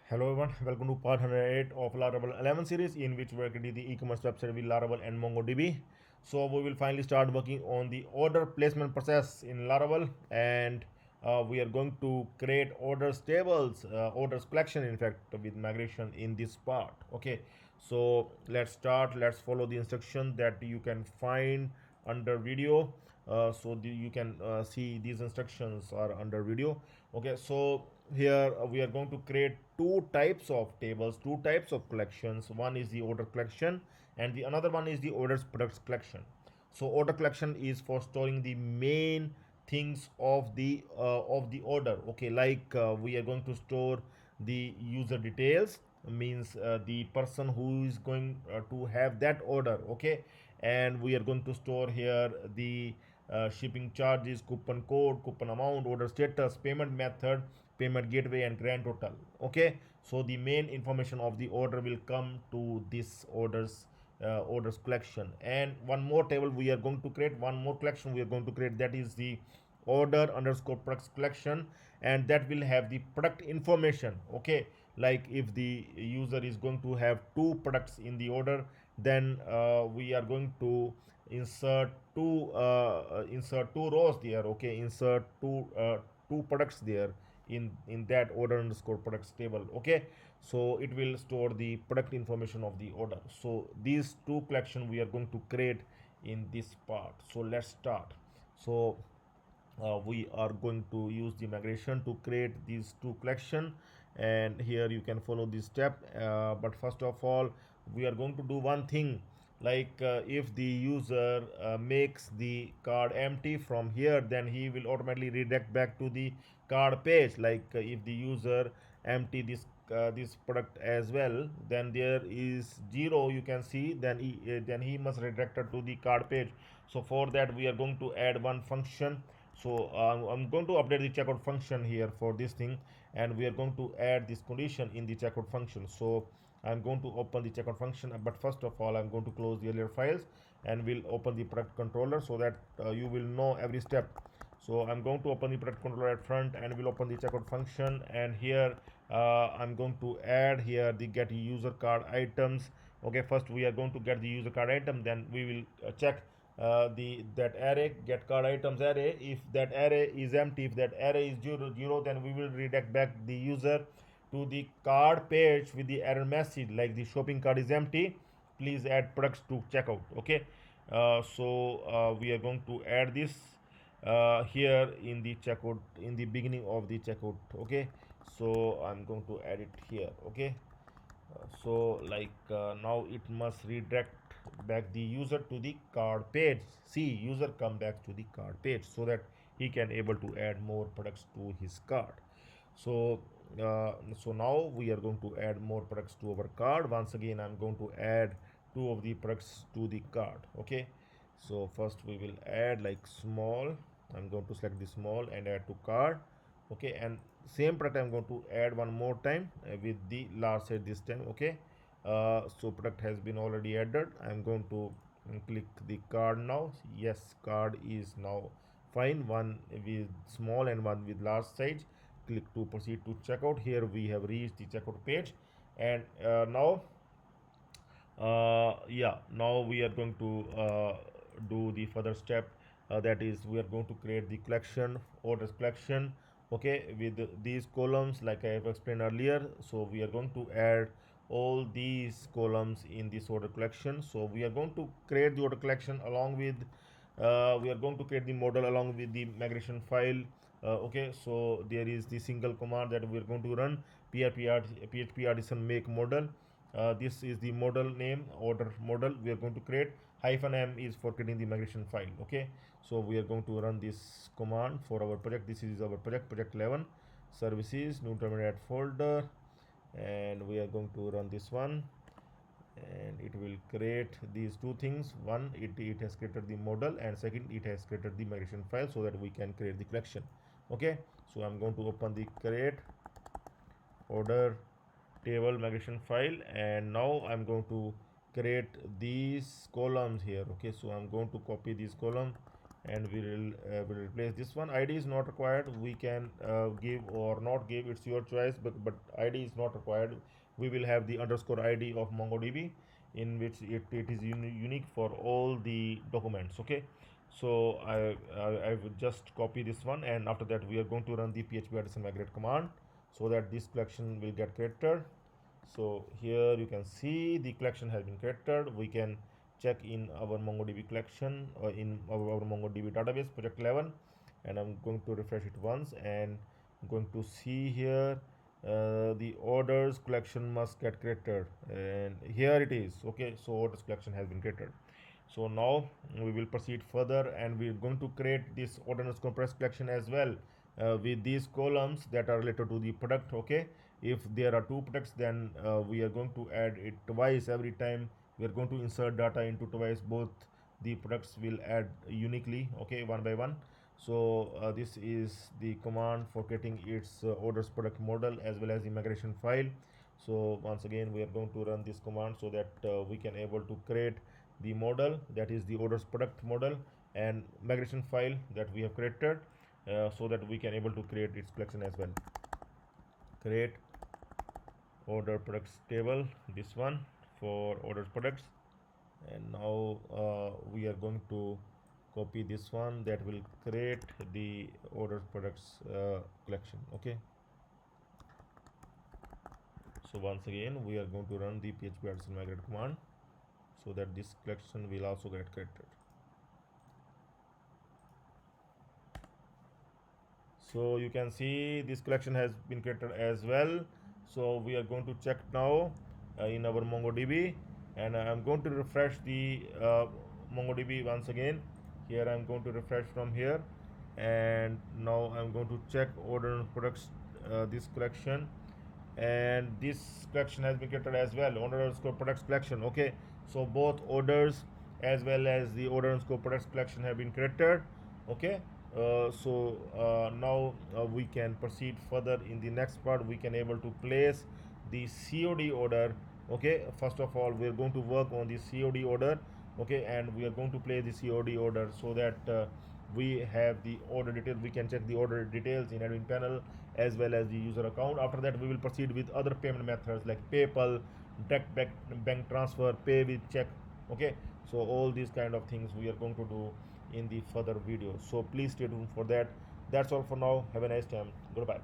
Hello everyone, welcome to part 108 of Laravel 11 series in which we are creating the e-commerce website with Laravel and MongoDB. So we will finally start working on the order placement process in Laravel, and we are going to create orders tables, orders collection in fact with migration in this part. Okay, so let's start. Let's follow the instruction that you can find under video. You can see these instructions are under video. Okay, so here we are going to create two types of tables, two types of collections. One is the order collection and the another one is the orders products collection. So order collection is for storing the main things of the order. Okay, like we are going to store the user details, means the person who is going to have that order. Okay, and we are going to store here the shipping charges, coupon code, coupon amount, order status, payment method, payment gateway, and grand total. Okay, so the main information of the order will come to this orders collection. And one more table we are going to create, one more collection we are going to create, that is the order underscore products collection, and that will have the product information. Okay, like if the user is going to have two products in the order, then we are going to insert two rows there. Okay, insert two products there in that order underscore products table. Okay, so it will store the product information of the order. So these two collection we are going to create in this part. So let's start. So we are going to use the migration to create these two collection, and here you can follow this step. But first of all, we are going to do one thing, like if the user makes the card empty from here, then he will automatically redirect back to the card page. Like if the user empty this product as well, then there is zero, you can see, then he must redirect to the card page. So for that we are going to add one function. So I'm going to update the checkout function here for this thing, and we are going to add this condition in the checkout function. So I'm going to open the checkout function, but first of all I'm going to close the earlier files and we'll open the product controller so that you will know every step. So I'm going to open the product controller at front and we'll open the checkout function, and here I'm going to add here the get user card items. Okay, first we are going to get the user card item, then we will check the that array, get card items array. If that array is empty, if that array is 0 0, then we will redirect back the user to the card page with the error message like the shopping cart is empty, please add products to checkout. Okay, we are going to add this here in the checkout, in the beginning of the checkout. Okay, so I'm going to add it here. Okay, now it must redirect back the user to the card page. See, user come back to the card page so that he can able to add more products to his card. So so now we are going to add more products to our card. Once again I'm going to add two of the products to the card. Okay, so first we will add like small. I'm going to select the small and add to card. Okay, and same product I'm going to add one more time with the large size this time. Okay, so product has been already added. I'm going to click the card now. Yes, card is now fine, one with small and one with large size. Click to proceed to checkout. Here we have reached the checkout page, and now we are going to do the further step, that is we are going to create the collection, orders collection. Okay, with these columns like I have explained earlier. So we are going to add all these columns in this order collection. So we are going to create the order collection along with we are going to create the model along with the migration file. Okay, so there is the single command that we are going to run, php artisan make model. This is the model name, order model we are going to create. Hyphen m is for creating the migration file. Okay, so we are going to run this command for our project. This is our project 11 services, new terminal folder, and we are going to run this one, and it will create these two things. One, it has created the model, and second, it has created the migration file so that we can create the collection. Okay, so I'm going to open the create order table migration file, and now I'm going to create these columns here. Okay, so I'm going to copy this column and will replace this one. ID is not required. We can give or not give, it's your choice, but ID is not required. We will have the underscore ID of MongoDB, in which it is unique for all the documents. Okay, so I will just copy this one, and after that we are going to run the php artisan migrate command, so that this collection will get created. So here you can see the collection has been created. We can check in our MongoDB collection, in our MongoDB database project 11, and I'm going to refresh it once, and I'm going to see here the orders collection must get created, and here it is. Okay, so orders collection has been created. So now we will proceed further, and we're going to create this order underscore press collection as well, with these columns that are related to the product. Okay, if there are two products, then we are going to add it twice. Every time we are going to insert data into twice, both the products will add uniquely, okay, one by one. So this is the command for getting its orders product model as well as the migration file. So once again we are going to run this command, so that we can able to create the model, that is the orders product model, and migration file that we have created, so that we can able to create its collection as well. Create order products table, this one for orders products, and now we are going to copy this one that will create the order products collection. Okay, so once again we are going to run the php artisan migrate command, so that this collection will also get created. So you can see this collection has been created as well. So we are going to check now in our MongoDB, and I'm going to refresh the MongoDB once again. Here I'm going to refresh from here, and now I'm going to check order products, this collection, and this collection has been created as well, order underscore products collection. Okay, so both orders as well as the order underscore products collection have been created. Okay, now we can proceed further. In the next part we can able to place the COD order. Okay, first of all we are going to work on the COD order. Okay, and we are going to play the COD order, so that we have the order details. We can check the order details in admin panel as well as the user account. After that we will proceed with other payment methods like PayPal, direct bank transfer, pay with check. Okay, so all these kind of things we are going to do in the further video, so please stay tuned for that. That's all for now. Have a nice time. Goodbye.